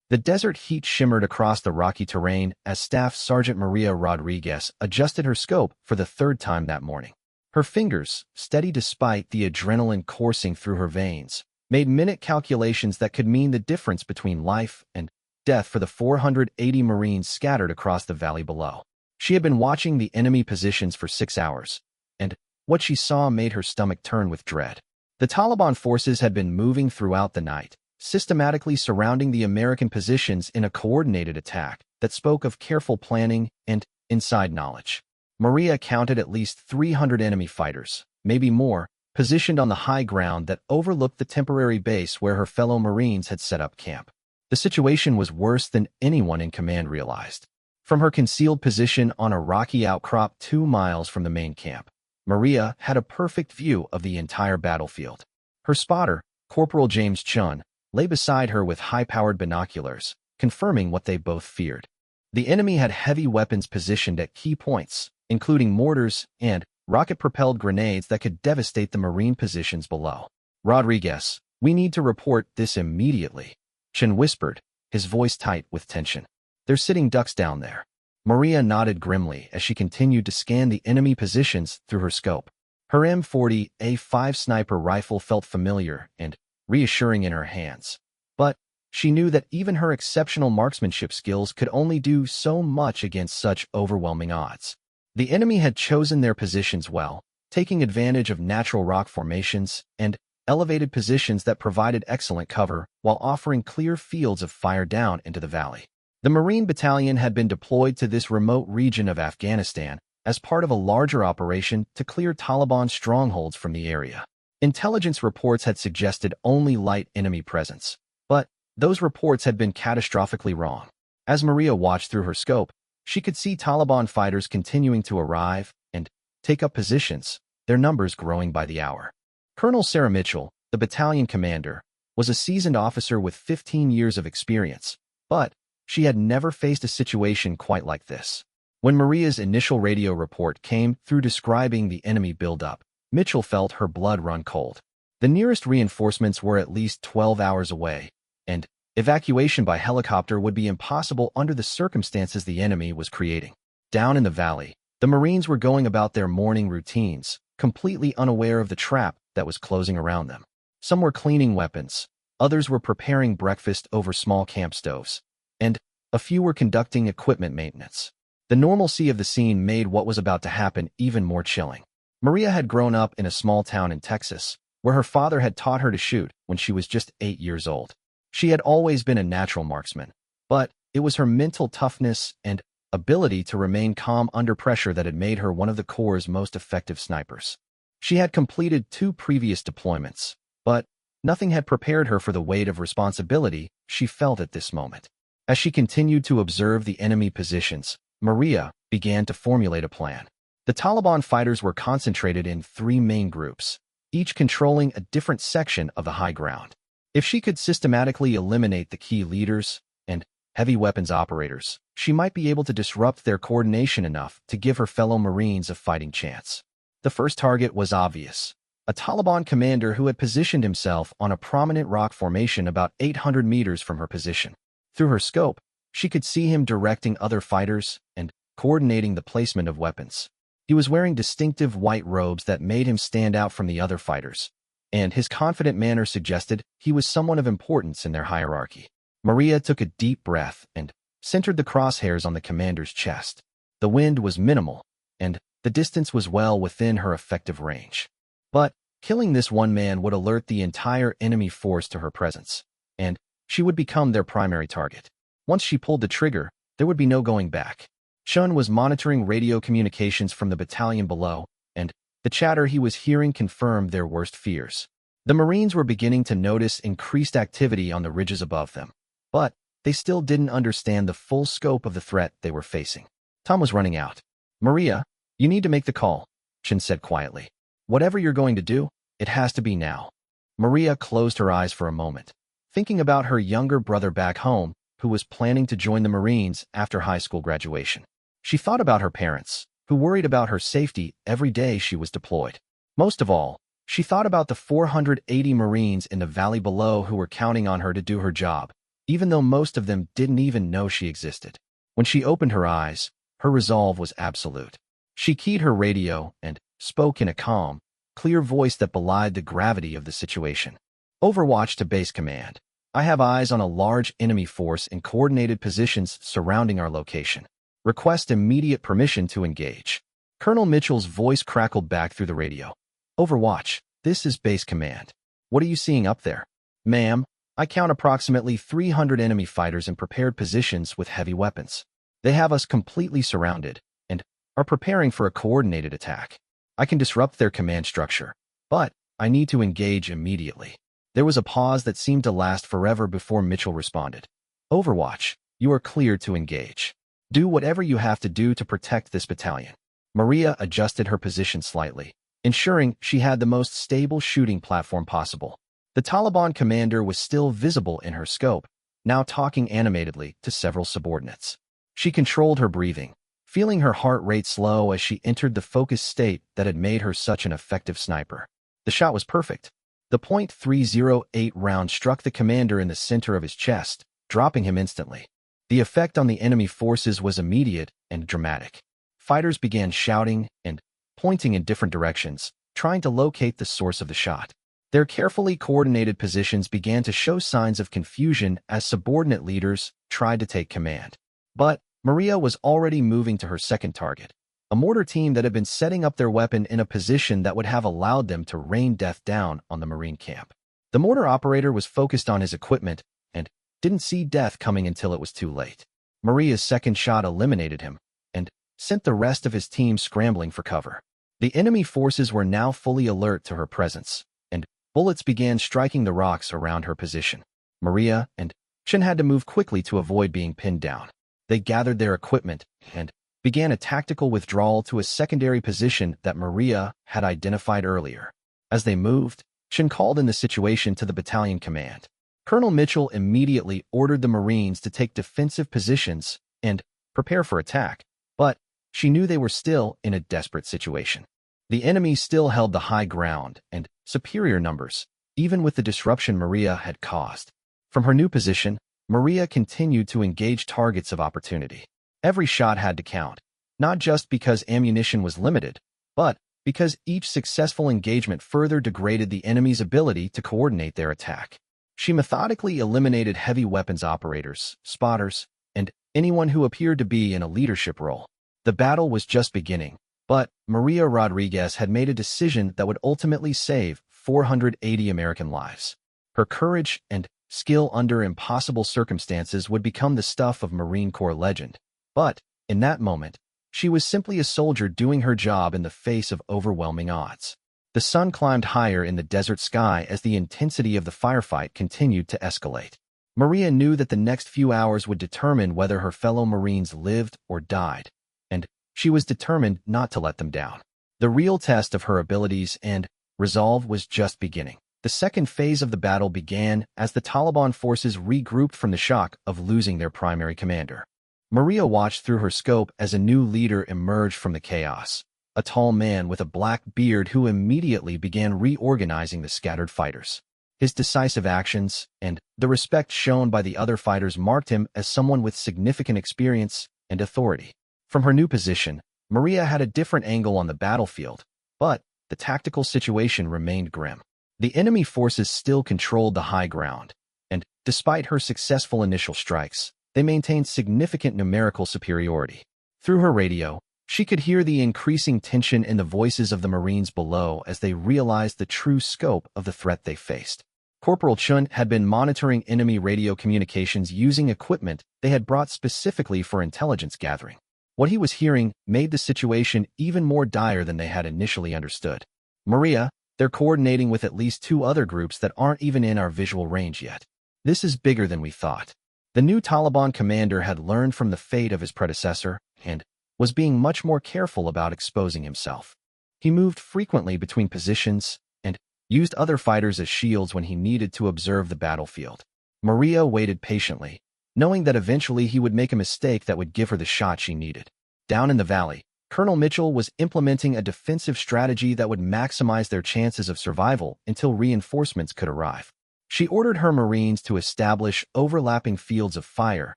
The desert heat shimmered across the rocky terrain as Staff Sergeant Maria Rodriguez adjusted her scope for the third time that morning. Her fingers, steady despite the adrenaline coursing through her veins, made minute calculations that could mean the difference between life and death for the 480 Marines scattered across the valley below. She had been watching the enemy positions for 6 hours, and what she saw made her stomach turn with dread. The Taliban forces had been moving throughout the night, systematically surrounding the American positions in a coordinated attack that spoke of careful planning and inside knowledge. Maria counted at least 300 enemy fighters, maybe more, positioned on the high ground that overlooked the temporary base where her fellow Marines had set up camp. The situation was worse than anyone in command realized. From her concealed position on a rocky outcrop 2 miles from the main camp, Maria had a perfect view of the entire battlefield. Her spotter, Corporal James Chun, lay beside her with high-powered binoculars, confirming what they both feared. The enemy had heavy weapons positioned at key points, including mortars and rocket-propelled grenades that could devastate the Marine positions below. "Rodriguez, we need to report this immediately," Chun whispered, his voice tight with tension. "They're sitting ducks down there." Maria nodded grimly as she continued to scan the enemy positions through her scope. Her M40A5 sniper rifle felt familiar and reassuring in her hands. But she knew that even her exceptional marksmanship skills could only do so much against such overwhelming odds. The enemy had chosen their positions well, taking advantage of natural rock formations and elevated positions that provided excellent cover while offering clear fields of fire down into the valley. The Marine Battalion had been deployed to this remote region of Afghanistan as part of a larger operation to clear Taliban strongholds from the area. Intelligence reports had suggested only light enemy presence, but those reports had been catastrophically wrong. As Maria watched through her scope, she could see Taliban fighters continuing to arrive and take up positions, their numbers growing by the hour. Colonel Sarah Mitchell, the battalion commander, was a seasoned officer with 15 years of experience, but she had never faced a situation quite like this. When Maria's initial radio report came through describing the enemy buildup, Mitchell felt her blood run cold. The nearest reinforcements were at least 12 hours away, and evacuation by helicopter would be impossible under the circumstances the enemy was creating. Down in the valley, the Marines were going about their morning routines, completely unaware of the trap that was closing around them. Some were cleaning weapons, others were preparing breakfast over small camp stoves, and a few were conducting equipment maintenance. The normalcy of the scene made what was about to happen even more chilling. Maria had grown up in a small town in Texas, where her father had taught her to shoot when she was just 8 years old. She had always been a natural marksman, but it was her mental toughness and ability to remain calm under pressure that had made her one of the Corps' most effective snipers. She had completed 2 previous deployments, but nothing had prepared her for the weight of responsibility she felt at this moment. As she continued to observe the enemy positions, Maria began to formulate a plan. The Taliban fighters were concentrated in 3 main groups, each controlling a different section of the high ground. If she could systematically eliminate the key leaders and heavy weapons operators, she might be able to disrupt their coordination enough to give her fellow Marines a fighting chance. The first target was obvious: a Taliban commander who had positioned himself on a prominent rock formation about 800 meters from her position. Through her scope, she could see him directing other fighters and coordinating the placement of weapons. He was wearing distinctive white robes that made him stand out from the other fighters, and his confident manner suggested he was someone of importance in their hierarchy. Maria took a deep breath and centered the crosshairs on the commander's chest. The wind was minimal, and the distance was well within her effective range. But killing this one man would alert the entire enemy force to her presence, and she would become their primary target. Once she pulled the trigger, there would be no going back. Chun was monitoring radio communications from the battalion below, and the chatter he was hearing confirmed their worst fears. The Marines were beginning to notice increased activity on the ridges above them, but they still didn't understand the full scope of the threat they were facing. Time was running out. "Maria, you need to make the call," Chun said quietly. "Whatever you're going to do, it has to be now." Maria closed her eyes for a moment, thinking about her younger brother back home who was planning to join the Marines after high school graduation. She thought about her parents, who worried about her safety every day she was deployed. Most of all, she thought about the 480 Marines in the valley below who were counting on her to do her job, even though most of them didn't even know she existed. When she opened her eyes, her resolve was absolute. She keyed her radio and spoke in a calm, clear voice that belied the gravity of the situation. Overwatch to Base Command. I have eyes on a large enemy force in coordinated positions surrounding our location. Request immediate permission to engage. Colonel Mitchell's voice crackled back through the radio. Overwatch, this is Base Command. What are you seeing up there? Ma'am, I count approximately 300 enemy fighters in prepared positions with heavy weapons. They have us completely surrounded and are preparing for a coordinated attack. I can disrupt their command structure, but I need to engage immediately. There was a pause that seemed to last forever before Mitchell responded. Overwatch, you are cleared to engage. Do whatever you have to do to protect this battalion. Maria adjusted her position slightly, ensuring she had the most stable shooting platform possible. The Taliban commander was still visible in her scope, now talking animatedly to several subordinates. She controlled her breathing, feeling her heart rate slow as she entered the focused state that had made her such an effective sniper. The shot was perfect. The .308 round struck the commander in the center of his chest, dropping him instantly. The effect on the enemy forces was immediate and dramatic. Fighters began shouting and pointing in different directions, trying to locate the source of the shot. Their carefully coordinated positions began to show signs of confusion as subordinate leaders tried to take command. But Maria was already moving to her second target, a mortar team that had been setting up their weapon in a position that would have allowed them to rain death down on the Marine camp. The mortar operator was focused on his equipment and didn't see death coming until it was too late. Maria's second shot eliminated him and sent the rest of his team scrambling for cover. The enemy forces were now fully alert to her presence, and bullets began striking the rocks around her position. Maria and Chen had to move quickly to avoid being pinned down. They gathered their equipment and began a tactical withdrawal to a secondary position that Maria had identified earlier. As they moved, Chen called in the situation to the battalion command. Colonel Mitchell immediately ordered the Marines to take defensive positions and prepare for attack, but she knew they were still in a desperate situation. The enemy still held the high ground and superior numbers, even with the disruption Maria had caused. From her new position, Maria continued to engage targets of opportunity. Every shot had to count, not just because ammunition was limited, but because each successful engagement further degraded the enemy's ability to coordinate their attack. She methodically eliminated heavy weapons operators, spotters, and anyone who appeared to be in a leadership role. The battle was just beginning, but Maria Rodriguez had made a decision that would ultimately save 480 American lives. Her courage and skill under impossible circumstances would become the stuff of Marine Corps legend. But, in that moment, she was simply a soldier doing her job in the face of overwhelming odds. The sun climbed higher in the desert sky as the intensity of the firefight continued to escalate. Maria knew that the next few hours would determine whether her fellow Marines lived or died, and she was determined not to let them down. The real test of her abilities and resolve was just beginning. The second phase of the battle began as the Taliban forces regrouped from the shock of losing their primary commander. Maria watched through her scope as a new leader emerged from the chaos, a tall man with a black beard who immediately began reorganizing the scattered fighters. His decisive actions and the respect shown by the other fighters marked him as someone with significant experience and authority. From her new position, Maria had a different angle on the battlefield, but the tactical situation remained grim. The enemy forces still controlled the high ground, and despite her successful initial strikes, they maintained significant numerical superiority. Through her radio, she could hear the increasing tension in the voices of the Marines below as they realized the true scope of the threat they faced. Corporal Chun had been monitoring enemy radio communications using equipment they had brought specifically for intelligence gathering. What he was hearing made the situation even more dire than they had initially understood. Maria, they're coordinating with at least 2 other groups that aren't even in our visual range yet. This is bigger than we thought. The new Taliban commander had learned from the fate of his predecessor and was being much more careful about exposing himself. He moved frequently between positions and used other fighters as shields when he needed to observe the battlefield. Maria waited patiently, knowing that eventually he would make a mistake that would give her the shot she needed. Down in the valley, Colonel Mitchell was implementing a defensive strategy that would maximize their chances of survival until reinforcements could arrive. She ordered her Marines to establish overlapping fields of fire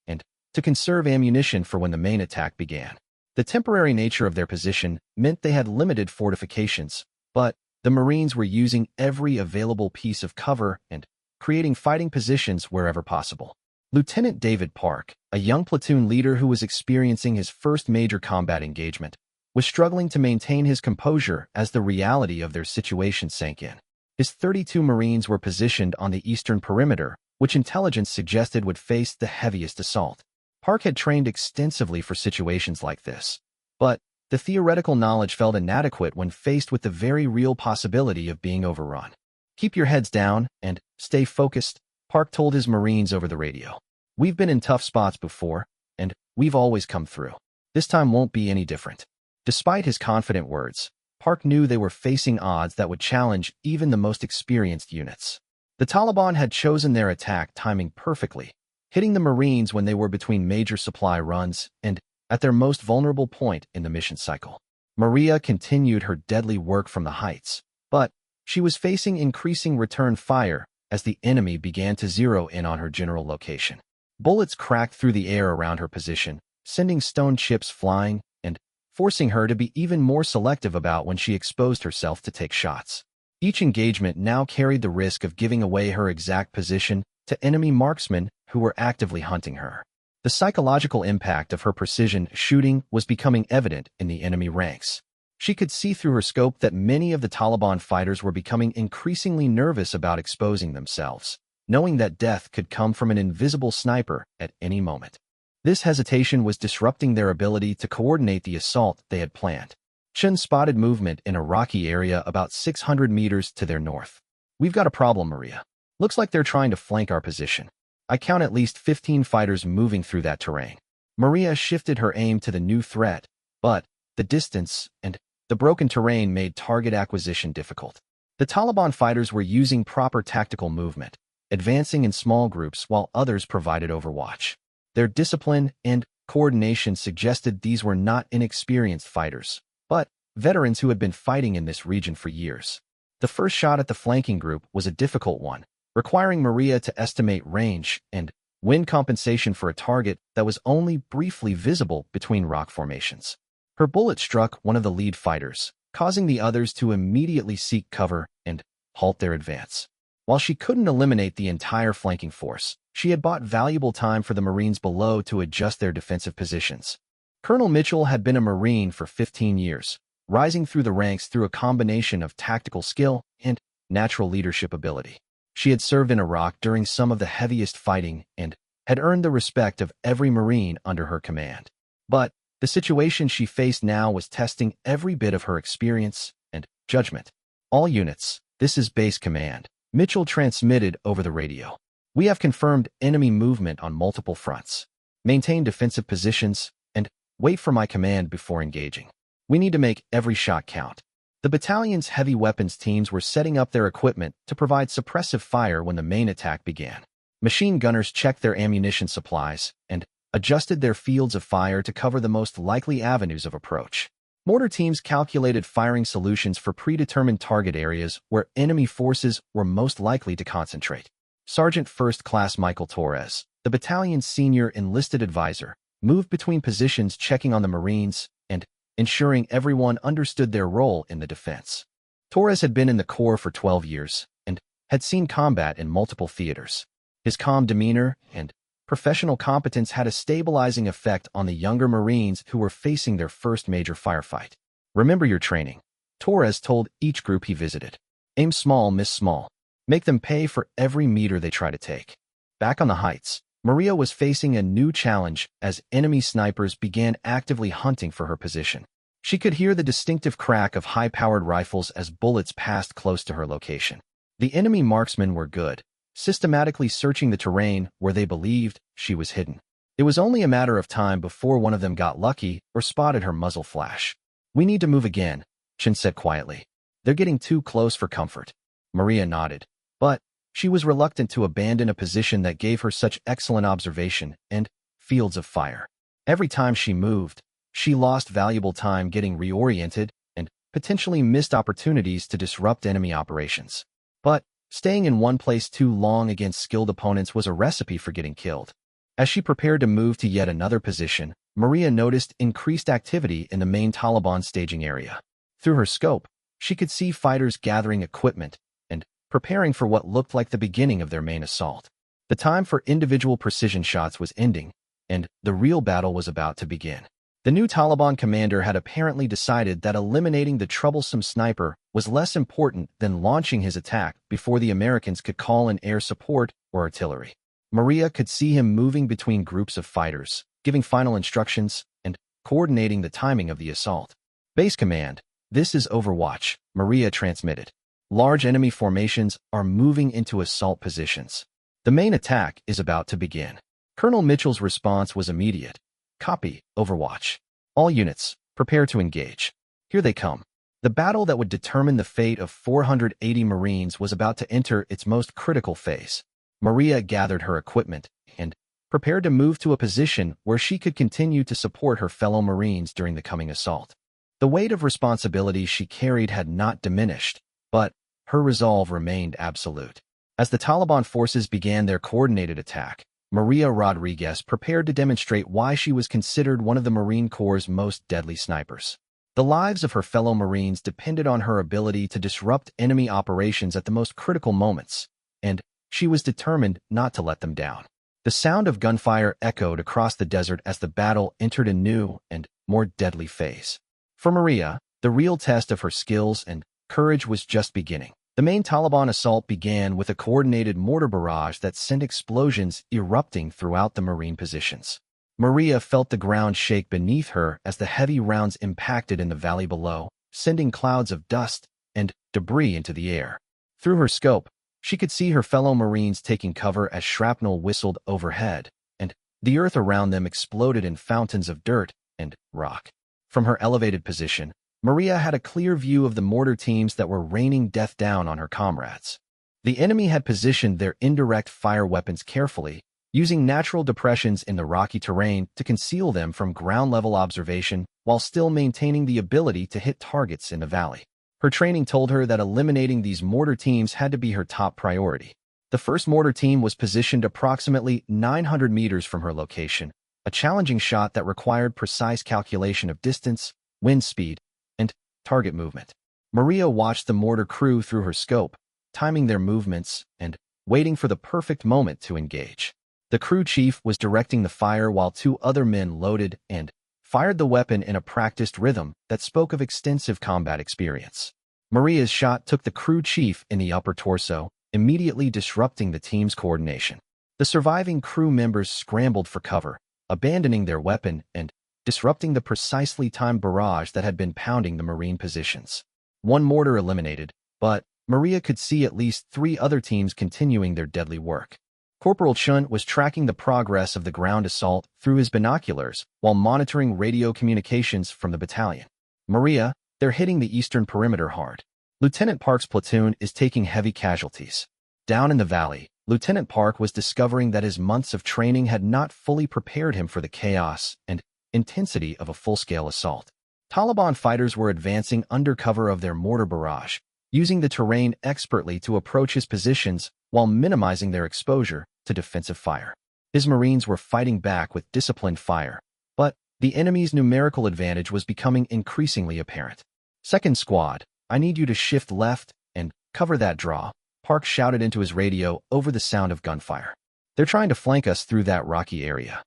and to conserve ammunition for when the main attack began. The temporary nature of their position meant they had limited fortifications, but the Marines were using every available piece of cover and creating fighting positions wherever possible. Lieutenant David Park, a young platoon leader who was experiencing his first major combat engagement, was struggling to maintain his composure as the reality of their situation sank in. His 32 Marines were positioned on the eastern perimeter, which intelligence suggested would face the heaviest assault. Park had trained extensively for situations like this, but the theoretical knowledge felt inadequate when faced with the very real possibility of being overrun. "Keep your heads down and stay focused," Park told his Marines over the radio. "We've been in tough spots before, and we've always come through. This time won't be any different." Despite his confident words, Park knew they were facing odds that would challenge even the most experienced units. The Taliban had chosen their attack timing perfectly, hitting the Marines when they were between major supply runs and at their most vulnerable point in the mission cycle. Maria continued her deadly work from the heights, but she was facing increasing return fire as the enemy began to zero in on her general location. Bullets cracked through the air around her position, sending stone chips flying and forcing her to be even more selective about when she exposed herself to take shots. Each engagement now carried the risk of giving away her exact position to enemy marksmen who were actively hunting her. The psychological impact of her precision shooting was becoming evident in the enemy ranks. She could see through her scope that many of the Taliban fighters were becoming increasingly nervous about exposing themselves, knowing that death could come from an invisible sniper at any moment. This hesitation was disrupting their ability to coordinate the assault they had planned. Chen spotted movement in a rocky area about 600 meters to their north. "We've got a problem, Maria. Looks like they're trying to flank our position. I count at least 15 fighters moving through that terrain." Maria shifted her aim to the new threat, but the distance and the broken terrain made target acquisition difficult. The Taliban fighters were using proper tactical movement, advancing in small groups while others provided overwatch. Their discipline and coordination suggested these were not inexperienced fighters, but veterans who had been fighting in this region for years. The first shot at the flanking group was a difficult one, requiring Maria to estimate range and wind compensation for a target that was only briefly visible between rock formations. Her bullet struck one of the lead fighters, causing the others to immediately seek cover and halt their advance. While she couldn't eliminate the entire flanking force, she had bought valuable time for the Marines below to adjust their defensive positions. Colonel Mitchell had been a Marine for 15 years, rising through the ranks through a combination of tactical skill and natural leadership ability. She had served in Iraq during some of the heaviest fighting and had earned the respect of every Marine under her command. But the situation she faced now was testing every bit of her experience and judgment. "All units, this is base command," Mitchell transmitted over the radio. "We have confirmed enemy movement on multiple fronts. Maintain defensive positions and wait for my command before engaging. We need to make every shot count." The battalion's heavy weapons teams were setting up their equipment to provide suppressive fire when the main attack began. Machine gunners checked their ammunition supplies and adjusted their fields of fire to cover the most likely avenues of approach. Mortar teams calculated firing solutions for predetermined target areas where enemy forces were most likely to concentrate. Sergeant First Class Michael Torres, the battalion's senior enlisted advisor, moved between positions checking on the Marines and ensuring everyone understood their role in the defense. Torres had been in the Corps for 12 years and had seen combat in multiple theaters. His calm demeanor and professional competence had a stabilizing effect on the younger Marines who were facing their first major firefight. "Remember your training," Torres told each group he visited. "Aim small, miss small. Make them pay for every meter they try to take." Back on the heights, Maria was facing a new challenge as enemy snipers began actively hunting for her position. She could hear the distinctive crack of high-powered rifles as bullets passed close to her location. The enemy marksmen were good, systematically searching the terrain where they believed she was hidden. It was only a matter of time before one of them got lucky or spotted her muzzle flash. "We need to move again," Chen said quietly. "They're getting too close for comfort." Maria nodded, but she was reluctant to abandon a position that gave her such excellent observation and fields of fire. Every time she moved, she lost valuable time getting reoriented and potentially missed opportunities to disrupt enemy operations. But Staying in one place too long against skilled opponents was a recipe for getting killed. As she prepared to move to yet another position, Maria noticed increased activity in the main Taliban staging area. Through her scope, she could see fighters gathering equipment and preparing for what looked like the beginning of their main assault. The time for individual precision shots was ending, and the real battle was about to begin. The new Taliban commander had apparently decided that eliminating the troublesome sniper was less important than launching his attack before the Americans could call in air support or artillery. Maria could see him moving between groups of fighters, giving final instructions, and coordinating the timing of the assault. Base command, this is Overwatch, Maria transmitted. Large enemy formations are moving into assault positions. The main attack is about to begin. Colonel Mitchell's response was immediate. Copy, Overwatch. All units, prepare to engage. Here they come. The battle that would determine the fate of 480 Marines was about to enter its most critical phase. Maria gathered her equipment and prepared to move to a position where she could continue to support her fellow Marines during the coming assault. The weight of responsibility she carried had not diminished, but her resolve remained absolute. As the Taliban forces began their coordinated attack, Maria Rodriguez prepared to demonstrate why she was considered one of the Marine Corps' most deadly snipers. The lives of her fellow Marines depended on her ability to disrupt enemy operations at the most critical moments, and she was determined not to let them down. The sound of gunfire echoed across the desert as the battle entered a new and more deadly phase. For Maria, the real test of her skills and courage was just beginning. The main Taliban assault began with a coordinated mortar barrage that sent explosions erupting throughout the Marine positions. Maria felt the ground shake beneath her as the heavy rounds impacted in the valley below, sending clouds of dust and debris into the air. Through her scope, she could see her fellow Marines taking cover as shrapnel whistled overhead, and the earth around them exploded in fountains of dirt and rock. From her elevated position, Maria had a clear view of the mortar teams that were raining death down on her comrades. The enemy had positioned their indirect fire weapons carefully, using natural depressions in the rocky terrain to conceal them from ground-level observation while still maintaining the ability to hit targets in the valley. Her training told her that eliminating these mortar teams had to be her top priority. The first mortar team was positioned approximately 900 meters from her location, a challenging shot that required precise calculation of distance, wind speed, and target movement. Maria watched the mortar crew through her scope, timing their movements and waiting for the perfect moment to engage. The crew chief was directing the fire while two other men loaded and fired the weapon in a practiced rhythm that spoke of extensive combat experience. Maria's shot took the crew chief in the upper torso, immediately disrupting the team's coordination. The surviving crew members scrambled for cover, abandoning their weapon and disrupting the precisely timed barrage that had been pounding the Marine positions. One mortar eliminated, but Maria could see at least 3 other teams continuing their deadly work. Corporal Chun was tracking the progress of the ground assault through his binoculars while monitoring radio communications from the battalion. Maria, they're hitting the eastern perimeter hard. Lieutenant Park's platoon is taking heavy casualties. Down in the valley, Lieutenant Park was discovering that his months of training had not fully prepared him for the chaos and intensity of a full-scale assault. Taliban fighters were advancing under cover of their mortar barrage, using the terrain expertly to approach his positions while minimizing their exposure to defensive fire. His Marines were fighting back with disciplined fire, but the enemy's numerical advantage was becoming increasingly apparent. "Second squad, I need you to shift left and cover that draw," Park shouted into his radio over the sound of gunfire. "They're trying to flank us through that rocky area."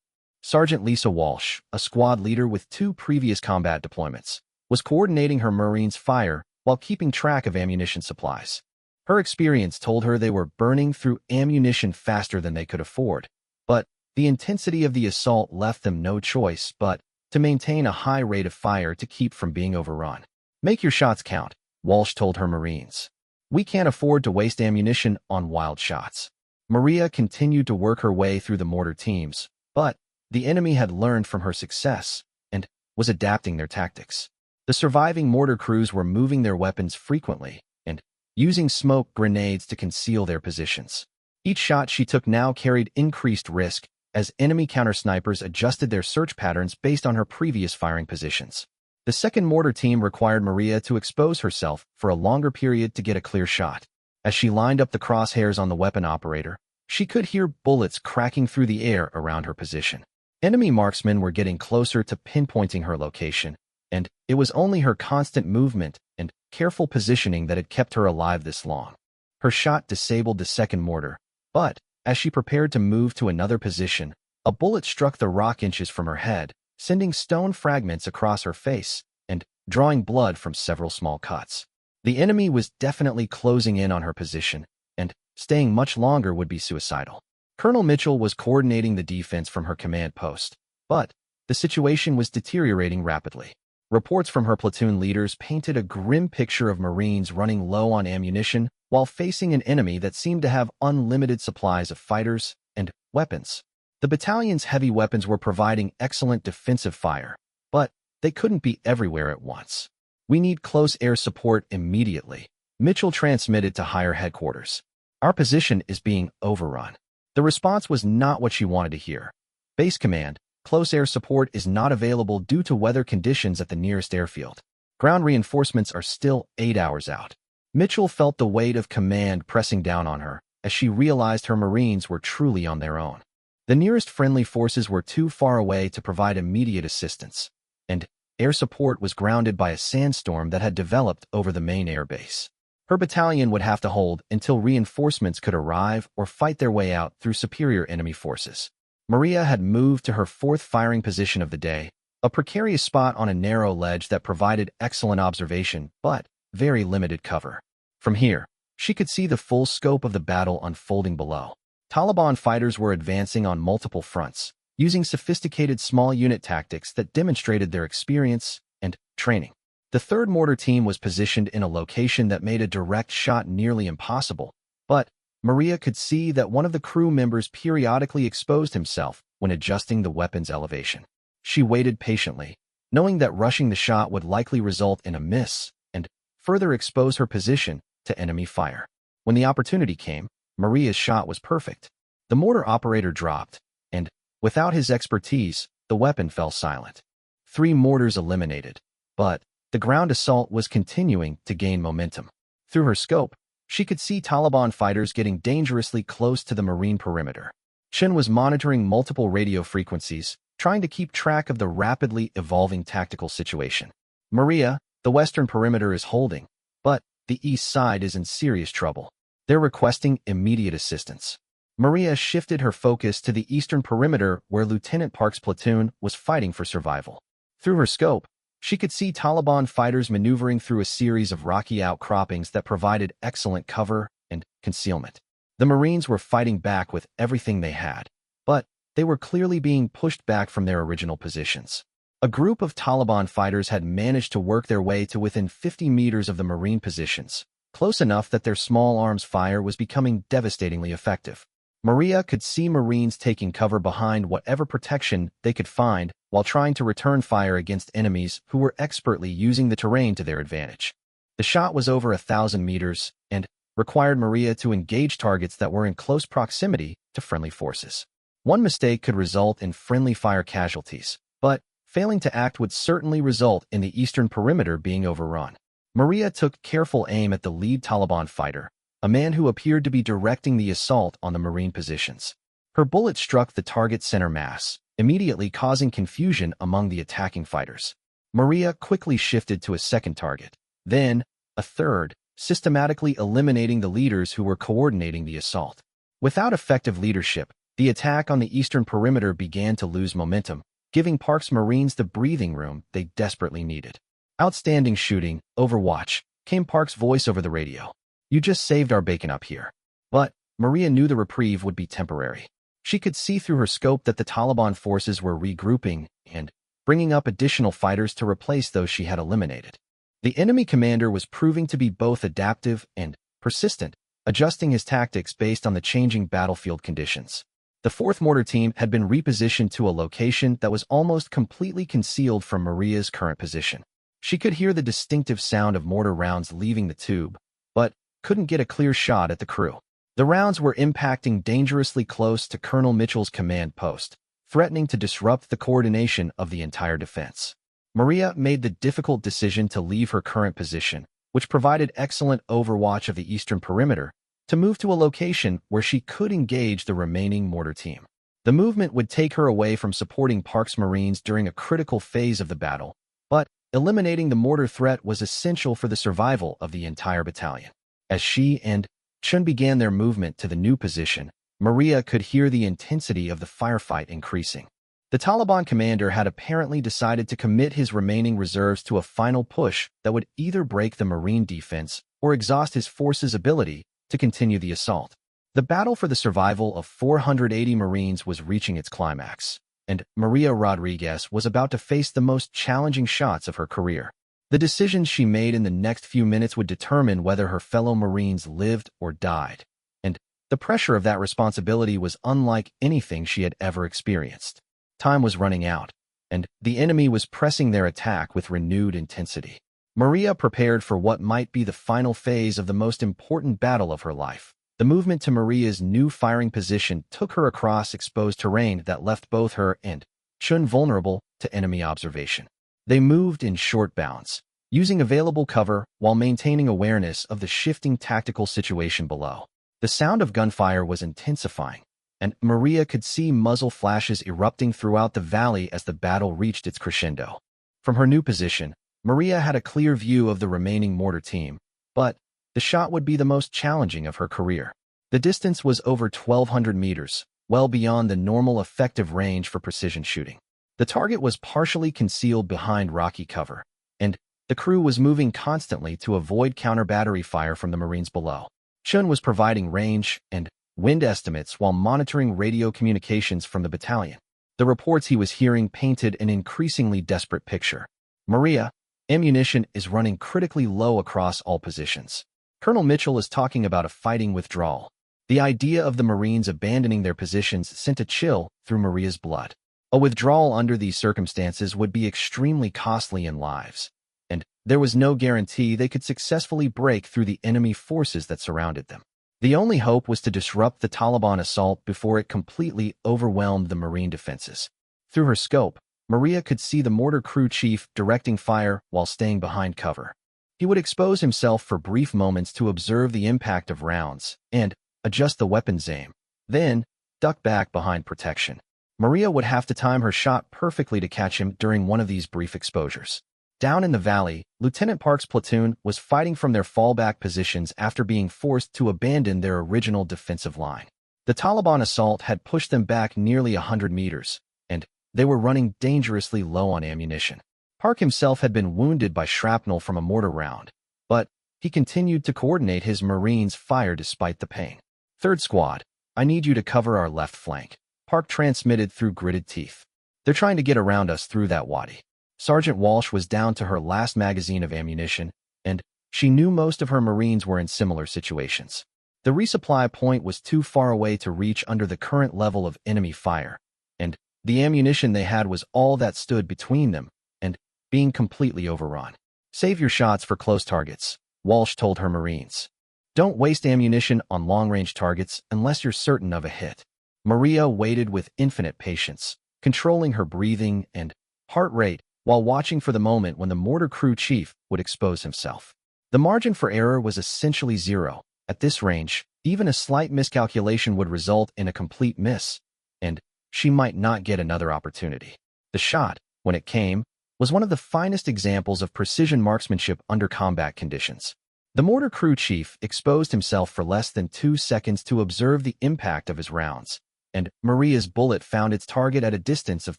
Sergeant Lisa Walsh, a squad leader with 2 previous combat deployments, was coordinating her Marines' fire while keeping track of ammunition supplies. Her experience told her they were burning through ammunition faster than they could afford, but the intensity of the assault left them no choice but to maintain a high rate of fire to keep from being overrun. "Make your shots count," Walsh told her Marines. "We can't afford to waste ammunition on wild shots." Maria continued to work her way through the mortar teams, but the enemy had learned from her success and was adapting their tactics. The surviving mortar crews were moving their weapons frequently and using smoke grenades to conceal their positions. Each shot she took now carried increased risk as enemy counter-snipers adjusted their search patterns based on her previous firing positions. The second mortar team required Maria to expose herself for a longer period to get a clear shot. As she lined up the crosshairs on the weapon operator, she could hear bullets cracking through the air around her position. Enemy marksmen were getting closer to pinpointing her location, and it was only her constant movement and careful positioning that had kept her alive this long. Her shot disabled the second mortar, but as she prepared to move to another position, a bullet struck the rock inches from her head, sending stone fragments across her face and drawing blood from several small cuts. The enemy was definitely closing in on her position, and staying much longer would be suicidal. Colonel Mitchell was coordinating the defense from her command post, but the situation was deteriorating rapidly. Reports from her platoon leaders painted a grim picture of Marines running low on ammunition while facing an enemy that seemed to have unlimited supplies of fighters and weapons. The battalion's heavy weapons were providing excellent defensive fire, but they couldn't be everywhere at once. "We need close air support immediately," Mitchell transmitted to higher headquarters. "Our position is being overrun." The response was not what she wanted to hear. "Base command, close air support is not available due to weather conditions at the nearest airfield. Ground reinforcements are still 8 hours out." Mitchell felt the weight of command pressing down on her as she realized her Marines were truly on their own. The nearest friendly forces were too far away to provide immediate assistance, and air support was grounded by a sandstorm that had developed over the main air base. Her battalion would have to hold until reinforcements could arrive or fight their way out through superior enemy forces. Maria had moved to her fourth firing position of the day, a precarious spot on a narrow ledge that provided excellent observation but very limited cover. From here, she could see the full scope of the battle unfolding below. Taliban fighters were advancing on multiple fronts, using sophisticated small unit tactics that demonstrated their experience and training. The 3rd Mortar Team was positioned in a location that made a direct shot nearly impossible, but Maria could see that one of the crew members periodically exposed himself when adjusting the weapon's elevation. She waited patiently, knowing that rushing the shot would likely result in a miss and further expose her position to enemy fire. When the opportunity came, Maria's shot was perfect. The mortar operator dropped, and without his expertise, the weapon fell silent. 3 mortars eliminated, but the ground assault was continuing to gain momentum. Through her scope, she could see Taliban fighters getting dangerously close to the Marine perimeter. Chen was monitoring multiple radio frequencies, trying to keep track of the rapidly evolving tactical situation. "Maria, the western perimeter is holding, but the east side is in serious trouble. They're requesting immediate assistance." Maria shifted her focus to the eastern perimeter where Lieutenant Park's platoon was fighting for survival. Through her scope, she could see Taliban fighters maneuvering through a series of rocky outcroppings that provided excellent cover and concealment. The Marines were fighting back with everything they had, but they were clearly being pushed back from their original positions. A group of Taliban fighters had managed to work their way to within 50 meters of the Marine positions, close enough that their small arms fire was becoming devastatingly effective. Maria could see Marines taking cover behind whatever protection they could find while trying to return fire against enemies who were expertly using the terrain to their advantage. The shot was over 1,000 meters and required Maria to engage targets that were in close proximity to friendly forces. One mistake could result in friendly fire casualties, but failing to act would certainly result in the eastern perimeter being overrun. Maria took careful aim at the lead Taliban fighter, a man who appeared to be directing the assault on the Marine positions. Her bullet struck the target's center mass, immediately causing confusion among the attacking fighters. Maria quickly shifted to a second target, then a third, systematically eliminating the leaders who were coordinating the assault. Without effective leadership, the attack on the eastern perimeter began to lose momentum, giving Park's Marines the breathing room they desperately needed. "Outstanding shooting, Overwatch," came Park's voice over the radio. "You just saved our bacon up here." But Maria knew the reprieve would be temporary. She could see through her scope that the Taliban forces were regrouping and bringing up additional fighters to replace those she had eliminated. The enemy commander was proving to be both adaptive and persistent, adjusting his tactics based on the changing battlefield conditions. The 4th Mortar Team had been repositioned to a location that was almost completely concealed from Maria's current position. She could hear the distinctive sound of mortar rounds leaving the tube, but couldn't get a clear shot at the crew. The rounds were impacting dangerously close to Colonel Mitchell's command post, threatening to disrupt the coordination of the entire defense. Maria made the difficult decision to leave her current position, which provided excellent overwatch of the eastern perimeter, to move to a location where she could engage the remaining mortar team. The movement would take her away from supporting Park's Marines during a critical phase of the battle, but eliminating the mortar threat was essential for the survival of the entire battalion. As she and Chun began their movement to the new position, Maria could hear the intensity of the firefight increasing. The Taliban commander had apparently decided to commit his remaining reserves to a final push that would either break the Marine defense or exhaust his force's ability to continue the assault. The battle for the survival of 480 Marines was reaching its climax, and Maria Rodriguez was about to face the most challenging shots of her career. The decisions she made in the next few minutes would determine whether her fellow Marines lived or died, and the pressure of that responsibility was unlike anything she had ever experienced. Time was running out, and the enemy was pressing their attack with renewed intensity. Maria prepared for what might be the final phase of the most important battle of her life. The movement to Maria's new firing position took her across exposed terrain that left both her and Chun vulnerable to enemy observation. They moved in short bounds, using available cover while maintaining awareness of the shifting tactical situation below. The sound of gunfire was intensifying, and Maria could see muzzle flashes erupting throughout the valley as the battle reached its crescendo. From her new position, Maria had a clear view of the remaining mortar team, but the shot would be the most challenging of her career. The distance was over 1,200 meters, well beyond the normal effective range for precision shooting. The target was partially concealed behind rocky cover, and the crew was moving constantly to avoid counter-battery fire from the Marines below. Chun was providing range and wind estimates while monitoring radio communications from the battalion. The reports he was hearing painted an increasingly desperate picture. Maria, ammunition is running critically low across all positions. Colonel Mitchell is talking about a fighting withdrawal. The idea of the Marines abandoning their positions sent a chill through Maria's blood. A withdrawal under these circumstances would be extremely costly in lives, and there was no guarantee they could successfully break through the enemy forces that surrounded them. The only hope was to disrupt the Taliban assault before it completely overwhelmed the Marine defenses. Through her scope, Maria could see the mortar crew chief directing fire while staying behind cover. He would expose himself for brief moments to observe the impact of rounds and adjust the weapon's aim, then duck back behind protection. Maria would have to time her shot perfectly to catch him during one of these brief exposures. Down in the valley, Lieutenant Park's platoon was fighting from their fallback positions after being forced to abandon their original defensive line. The Taliban assault had pushed them back nearly 100 meters, and they were running dangerously low on ammunition. Park himself had been wounded by shrapnel from a mortar round, but he continued to coordinate his Marines' fire despite the pain. "Third Squad, I need you to cover our left flank," Park transmitted through gritted teeth. "They're trying to get around us through that wadi." Sergeant Walsh was down to her last magazine of ammunition, and she knew most of her Marines were in similar situations. The resupply point was too far away to reach under the current level of enemy fire, and the ammunition they had was all that stood between them and being completely overrun. "Save your shots for close targets," Walsh told her Marines. "Don't waste ammunition on long-range targets unless you're certain of a hit." Maria waited with infinite patience, controlling her breathing and heart rate while watching for the moment when the mortar crew chief would expose himself. The margin for error was essentially zero. At this range, even a slight miscalculation would result in a complete miss, and she might not get another opportunity. The shot, when it came, was one of the finest examples of precision marksmanship under combat conditions. The mortar crew chief exposed himself for less than 2 seconds to observe the impact of his rounds, and Maria's bullet found its target at a distance of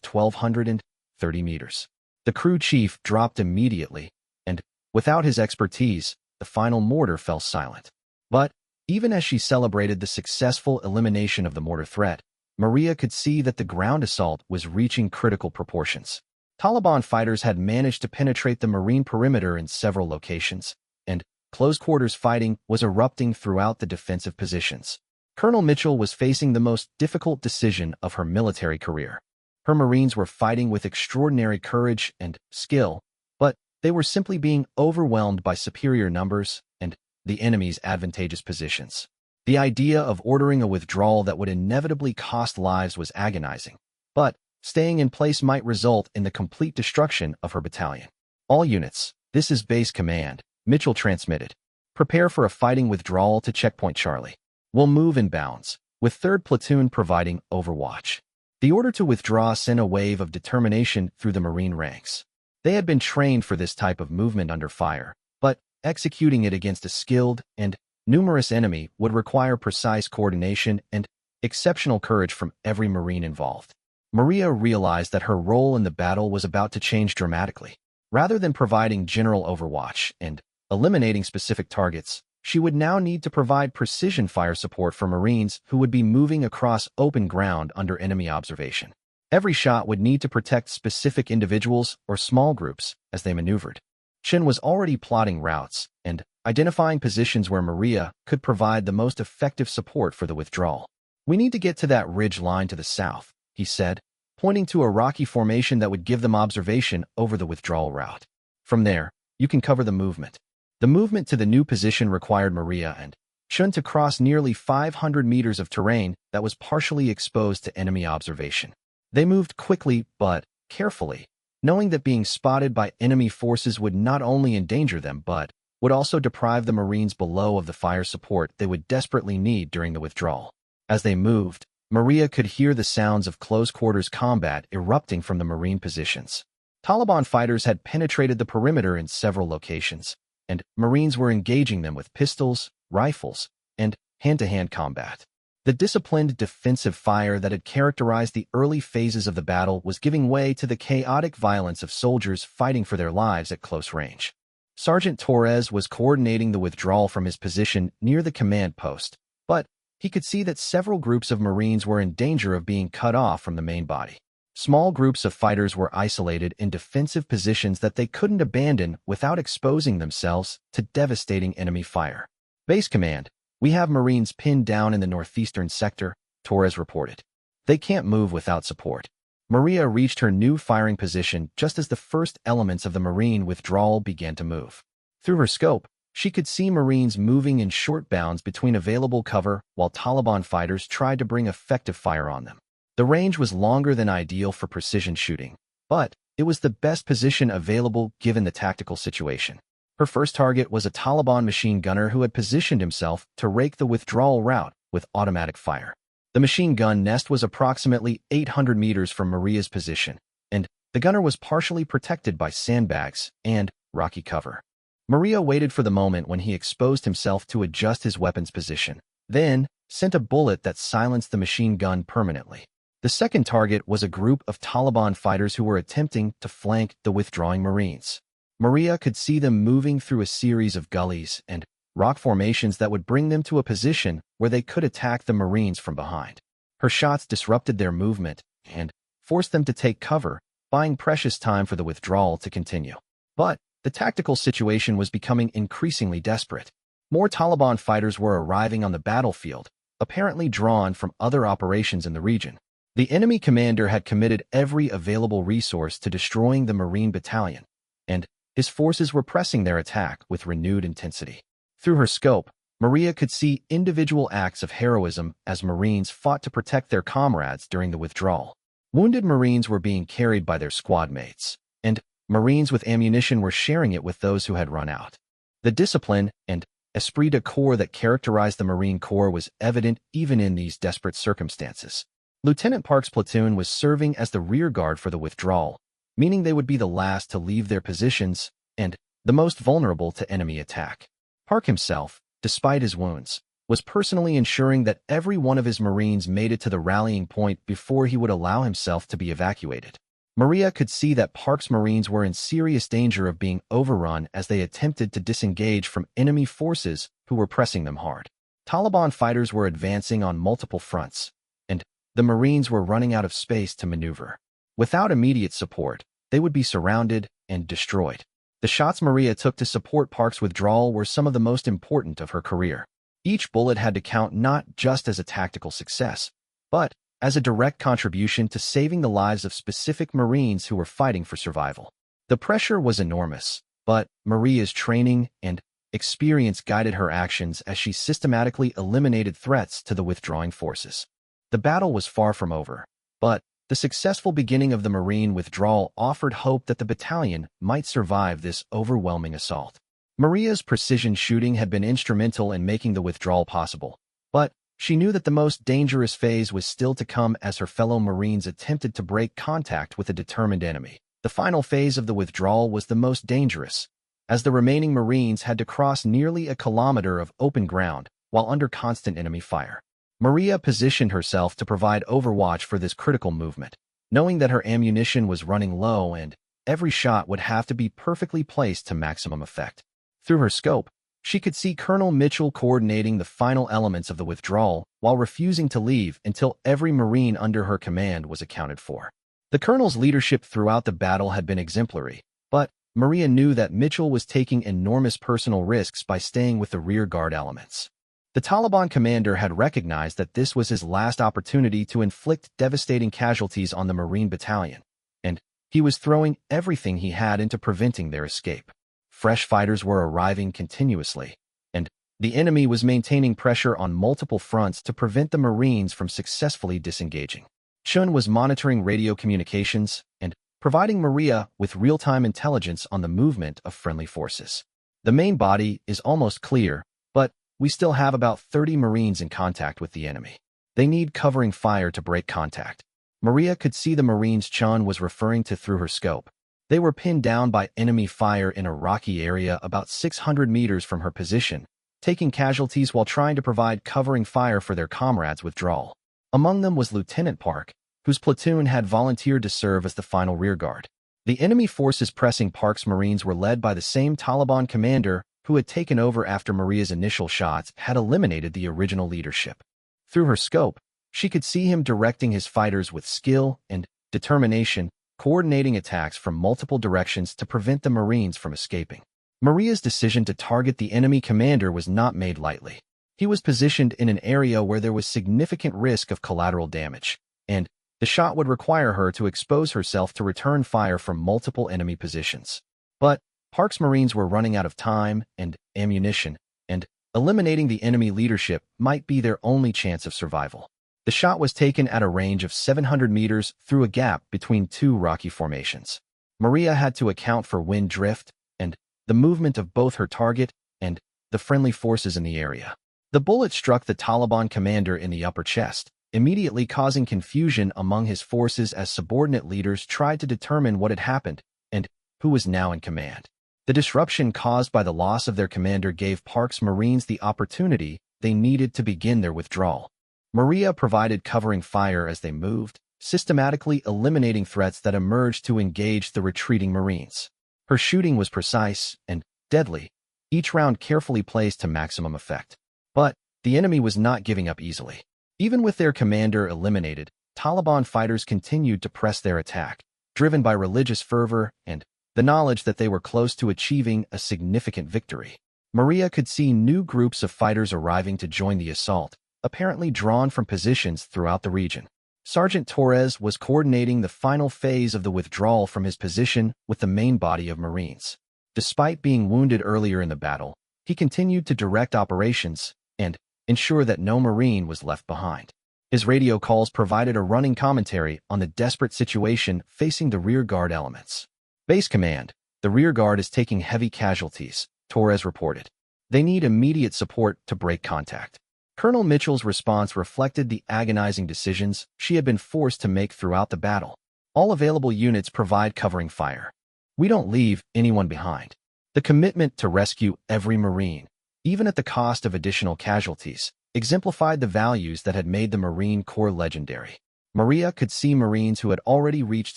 1,230 meters. The crew chief dropped immediately, and without his expertise, the final mortar fell silent. But even as she celebrated the successful elimination of the mortar threat, Maria could see that the ground assault was reaching critical proportions. Taliban fighters had managed to penetrate the Marine perimeter in several locations, and close-quarters fighting was erupting throughout the defensive positions. Colonel Mitchell was facing the most difficult decision of her military career. Her Marines were fighting with extraordinary courage and skill, but they were simply being overwhelmed by superior numbers and the enemy's advantageous positions. The idea of ordering a withdrawal that would inevitably cost lives was agonizing, but staying in place might result in the complete destruction of her battalion. "All units, this is base command," Mitchell transmitted. Prepare for a fighting withdrawal to Checkpoint Charlie. We'll move in bounds, with 3rd Platoon providing overwatch. The order to withdraw sent a wave of determination through the Marine ranks. They had been trained for this type of movement under fire, but executing it against a skilled and numerous enemy would require precise coordination and exceptional courage from every Marine involved. Maria realized that her role in the battle was about to change dramatically. Rather than providing general overwatch and eliminating specific targets, she would now need to provide precision fire support for Marines who would be moving across open ground under enemy observation. Every shot would need to protect specific individuals or small groups as they maneuvered. Chen was already plotting routes and identifying positions where Maria could provide the most effective support for the withdrawal. We need to get to that ridge line to the south, he said, pointing to a rocky formation that would give them observation over the withdrawal route. From there, you can cover the movement. The movement to the new position required Maria and Chen to cross nearly 500 meters of terrain that was partially exposed to enemy observation. They moved quickly but carefully, knowing that being spotted by enemy forces would not only endanger them but would also deprive the Marines below of the fire support they would desperately need during the withdrawal. As they moved, Maria could hear the sounds of close-quarters combat erupting from the Marine positions. Taliban fighters had penetrated the perimeter in several locations, and Marines were engaging them with pistols, rifles, and hand-to-hand combat. The disciplined defensive fire that had characterized the early phases of the battle was giving way to the chaotic violence of soldiers fighting for their lives at close range. Sergeant Torres was coordinating the withdrawal from his position near the command post, but he could see that several groups of Marines were in danger of being cut off from the main body. Small groups of fighters were isolated in defensive positions that they couldn't abandon without exposing themselves to devastating enemy fire. Base Command, we have Marines pinned down in the northeastern sector, Torres reported. They can't move without support. Maria reached her new firing position just as the first elements of the Marine withdrawal began to move. Through her scope, she could see Marines moving in short bounds between available cover while Taliban fighters tried to bring effective fire on them. The range was longer than ideal for precision shooting, but it was the best position available given the tactical situation. Her first target was a Taliban machine gunner who had positioned himself to rake the withdrawal route with automatic fire. The machine gun nest was approximately 800 meters from Maria's position, and the gunner was partially protected by sandbags and rocky cover. Maria waited for the moment when he exposed himself to adjust his weapon's position, then sent a bullet that silenced the machine gun permanently. The second target was a group of Taliban fighters who were attempting to flank the withdrawing Marines. Maria could see them moving through a series of gullies and rock formations that would bring them to a position where they could attack the Marines from behind. Her shots disrupted their movement and forced them to take cover, buying precious time for the withdrawal to continue. But the tactical situation was becoming increasingly desperate. More Taliban fighters were arriving on the battlefield, apparently drawn from other operations in the region. The enemy commander had committed every available resource to destroying the Marine battalion, and his forces were pressing their attack with renewed intensity. Through her scope, Maria could see individual acts of heroism as Marines fought to protect their comrades during the withdrawal. Wounded Marines were being carried by their squad mates, and Marines with ammunition were sharing it with those who had run out. The discipline and esprit de corps that characterized the Marine Corps was evident even in these desperate circumstances. Lieutenant Park's platoon was serving as the rear guard for the withdrawal, meaning they would be the last to leave their positions and the most vulnerable to enemy attack. Park himself, despite his wounds, was personally ensuring that every one of his Marines made it to the rallying point before he would allow himself to be evacuated. Maria could see that Park's Marines were in serious danger of being overrun as they attempted to disengage from enemy forces who were pressing them hard. Taliban fighters were advancing on multiple fronts, and the Marines were running out of space to maneuver. Without immediate support, they would be surrounded and destroyed. The shots Maria took to support Park's withdrawal were some of the most important of her career. Each bullet had to count not just as a tactical success, but as a direct contribution to saving the lives of specific Marines who were fighting for survival. The pressure was enormous, but Maria's training and experience guided her actions as she systematically eliminated threats to the withdrawing forces. The battle was far from over, but the successful beginning of the Marine withdrawal offered hope that the battalion might survive this overwhelming assault. Maria's precision shooting had been instrumental in making the withdrawal possible, but she knew that the most dangerous phase was still to come as her fellow Marines attempted to break contact with a determined enemy. The final phase of the withdrawal was the most dangerous, as the remaining Marines had to cross nearly a kilometer of open ground while under constant enemy fire. Maria positioned herself to provide overwatch for this critical movement, knowing that her ammunition was running low and every shot would have to be perfectly placed to maximum effect. Through her scope, she could see Colonel Mitchell coordinating the final elements of the withdrawal while refusing to leave until every Marine under her command was accounted for. The Colonel's leadership throughout the battle had been exemplary, but Maria knew that Mitchell was taking enormous personal risks by staying with the rear guard elements. The Taliban commander had recognized that this was his last opportunity to inflict devastating casualties on the Marine Battalion, and he was throwing everything he had into preventing their escape. Fresh fighters were arriving continuously, and the enemy was maintaining pressure on multiple fronts to prevent the Marines from successfully disengaging. Chun was monitoring radio communications and providing Maria with real-time intelligence on the movement of friendly forces. The main body is almost clear, but we still have about 30 Marines in contact with the enemy. They need covering fire to break contact. Maria could see the Marines Chun was referring to through her scope. They were pinned down by enemy fire in a rocky area about 600 meters from her position, taking casualties while trying to provide covering fire for their comrades' withdrawal. Among them was Lieutenant Park, whose platoon had volunteered to serve as the final rearguard. The enemy forces pressing Park's Marines were led by the same Taliban commander who had taken over after Maria's initial shots had eliminated the original leadership. Through her scope, she could see him directing his fighters with skill and determination, coordinating attacks from multiple directions to prevent the Marines from escaping. Maria's decision to target the enemy commander was not made lightly. He was positioned in an area where there was significant risk of collateral damage, and the shot would require her to expose herself to return fire from multiple enemy positions. But Park's Marines were running out of time and ammunition, and eliminating the enemy leadership might be their only chance of survival. The shot was taken at a range of 700 meters through a gap between two rocky formations. Maria had to account for wind drift and the movement of both her target and the friendly forces in the area. The bullet struck the Taliban commander in the upper chest, immediately causing confusion among his forces as subordinate leaders tried to determine what had happened and who was now in command. The disruption caused by the loss of their commander gave Park's Marines the opportunity they needed to begin their withdrawal. Maria provided covering fire as they moved, systematically eliminating threats that emerged to engage the retreating Marines. Her shooting was precise and deadly, each round carefully placed to maximum effect. But the enemy was not giving up easily. Even with their commander eliminated, Taliban fighters continued to press their attack, driven by religious fervor and the knowledge that they were close to achieving a significant victory. Maria could see new groups of fighters arriving to join the assault, apparently drawn from positions throughout the region. Sergeant Torres was coordinating the final phase of the withdrawal from his position with the main body of Marines. Despite being wounded earlier in the battle, he continued to direct operations and ensure that no Marine was left behind. His radio calls provided a running commentary on the desperate situation facing the rearguard elements. Base Command, the rearguard is taking heavy casualties, Torres reported. They need immediate support to break contact. Colonel Mitchell's response reflected the agonizing decisions she had been forced to make throughout the battle. All available units provide covering fire. We don't leave anyone behind. The commitment to rescue every Marine, even at the cost of additional casualties, exemplified the values that had made the Marine Corps legendary. Maria could see Marines who had already reached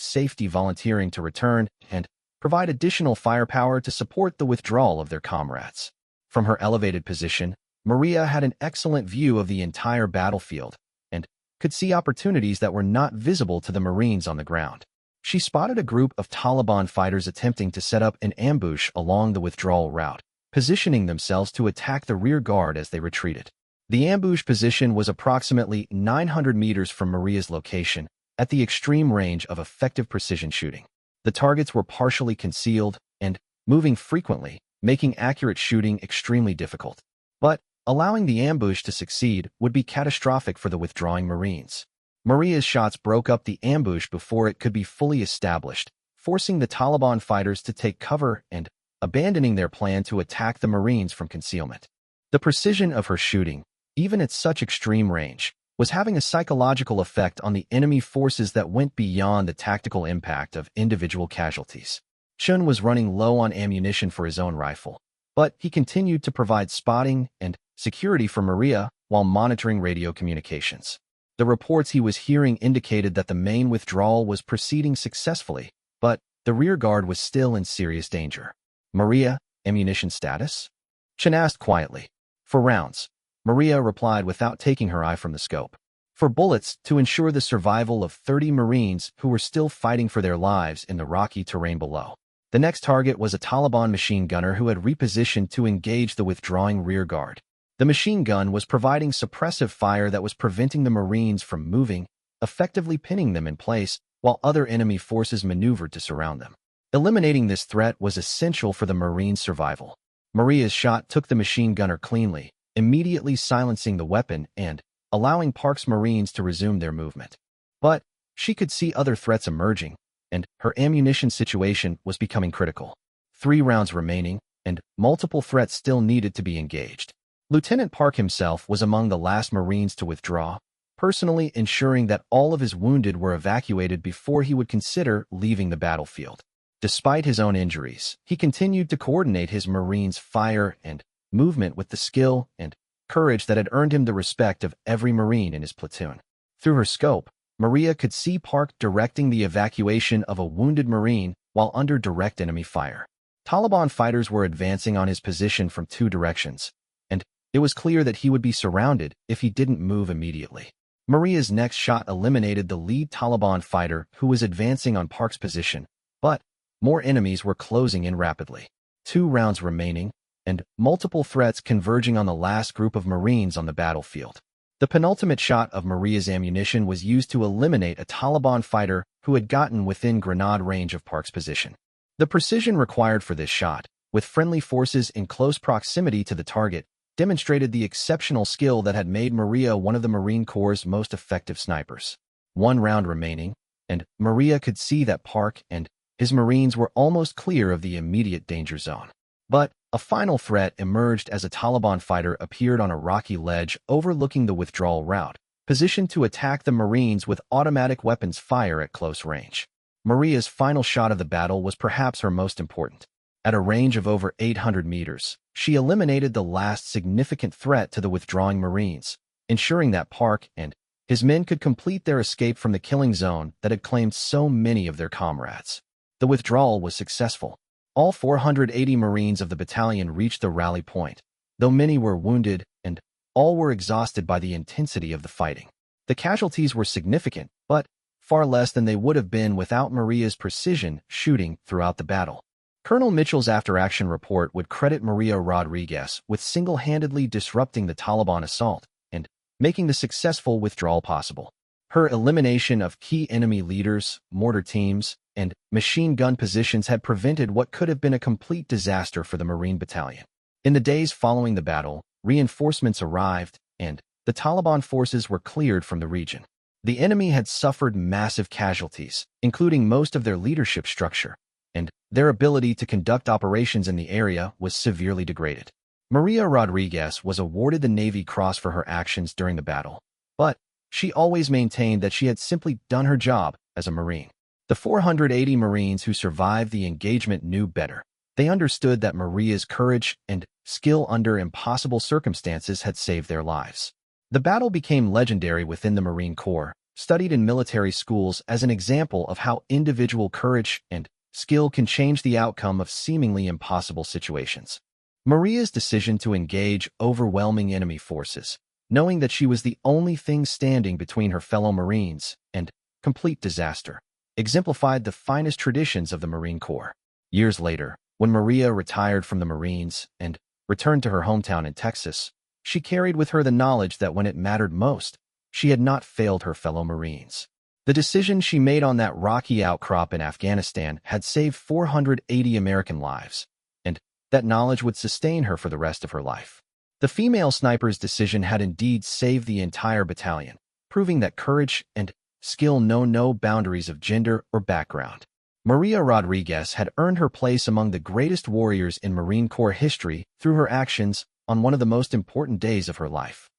safety volunteering to return and provide additional firepower to support the withdrawal of their comrades. From her elevated position, Maria had an excellent view of the entire battlefield and could see opportunities that were not visible to the Marines on the ground. She spotted a group of Taliban fighters attempting to set up an ambush along the withdrawal route, positioning themselves to attack the rear guard as they retreated. The ambush position was approximately 900 meters from Maria's location, at the extreme range of effective precision shooting. The targets were partially concealed and moving frequently, making accurate shooting extremely difficult. But allowing the ambush to succeed would be catastrophic for the withdrawing Marines. Maria's shots broke up the ambush before it could be fully established, forcing the Taliban fighters to take cover and abandoning their plan to attack the Marines from concealment. The precision of her shooting, even at such extreme range, was having a psychological effect on the enemy forces that went beyond the tactical impact of individual casualties. Chun was running low on ammunition for his own rifle, but he continued to provide spotting and security for Maria while monitoring radio communications. The reports he was hearing indicated that the main withdrawal was proceeding successfully, but the rear guard was still in serious danger. Maria, ammunition status? Chun asked quietly. For rounds, Maria replied without taking her eye from the scope. For bullets to ensure the survival of 30 Marines who were still fighting for their lives in the rocky terrain below. The next target was a Taliban machine gunner who had repositioned to engage the withdrawing rear guard. The machine gun was providing suppressive fire that was preventing the Marines from moving, effectively pinning them in place while other enemy forces maneuvered to surround them. Eliminating this threat was essential for the Marines' survival. Maria's shot took the machine gunner cleanly, immediately silencing the weapon and allowing Park's Marines to resume their movement. But she could see other threats emerging, and her ammunition situation was becoming critical. 3 rounds remaining, and multiple threats still needed to be engaged. Lieutenant Park himself was among the last Marines to withdraw, personally ensuring that all of his wounded were evacuated before he would consider leaving the battlefield. Despite his own injuries, he continued to coordinate his Marines' fire and movement with the skill and courage that had earned him the respect of every Marine in his platoon. Through her scope, Maria could see Park directing the evacuation of a wounded Marine while under direct enemy fire. Taliban fighters were advancing on his position from 2 directions, and it was clear that he would be surrounded if he didn't move immediately. Maria's next shot eliminated the lead Taliban fighter who was advancing on Park's position, but more enemies were closing in rapidly. 2 rounds remaining, and multiple threats converging on the last group of Marines on the battlefield. The penultimate shot of Maria's ammunition was used to eliminate a Taliban fighter who had gotten within grenade range of Park's position. The precision required for this shot, with friendly forces in close proximity to the target, demonstrated the exceptional skill that had made Maria one of the Marine Corps' most effective snipers. 1 round remaining, and Maria could see that Park and his Marines were almost clear of the immediate danger zone. But a final threat emerged as a Taliban fighter appeared on a rocky ledge overlooking the withdrawal route, positioned to attack the Marines with automatic weapons fire at close range. Maria's final shot of the battle was perhaps her most important. At a range of over 800 meters, she eliminated the last significant threat to the withdrawing Marines, ensuring that Park and his men could complete their escape from the killing zone that had claimed so many of their comrades. The withdrawal was successful. All 480 Marines of the battalion reached the rally point, though many were wounded and all were exhausted by the intensity of the fighting. The casualties were significant, but far less than they would have been without Maria's precision shooting throughout the battle. Colonel Mitchell's after-action report would credit Maria Rodriguez with single-handedly disrupting the Taliban assault and making the successful withdrawal possible. Her elimination of key enemy leaders, mortar teams, and machine gun positions had prevented what could have been a complete disaster for the Marine Battalion. In the days following the battle, reinforcements arrived, and the Taliban forces were cleared from the region. The enemy had suffered massive casualties, including most of their leadership structure, and their ability to conduct operations in the area was severely degraded. Maria Rodriguez was awarded the Navy Cross for her actions during the battle, but she always maintained that she had simply done her job as a Marine. The 480 Marines who survived the engagement knew better. They understood that Maria's courage and skill under impossible circumstances had saved their lives. The battle became legendary within the Marine Corps, studied in military schools as an example of how individual courage and skill can change the outcome of seemingly impossible situations. Maria's decision to engage overwhelming enemy forces, knowing that she was the only thing standing between her fellow Marines and complete disaster, exemplified the finest traditions of the Marine Corps. Years later, when Maria retired from the Marines and returned to her hometown in Texas, she carried with her the knowledge that when it mattered most, she had not failed her fellow Marines. The decision she made on that rocky outcrop in Afghanistan had saved 480 American lives, and that knowledge would sustain her for the rest of her life. The female sniper's decision had indeed saved the entire battalion, proving that courage and skill know no boundaries of gender or background. Maria Rodriguez had earned her place among the greatest warriors in Marine Corps history through her actions on one of the most important days of her life.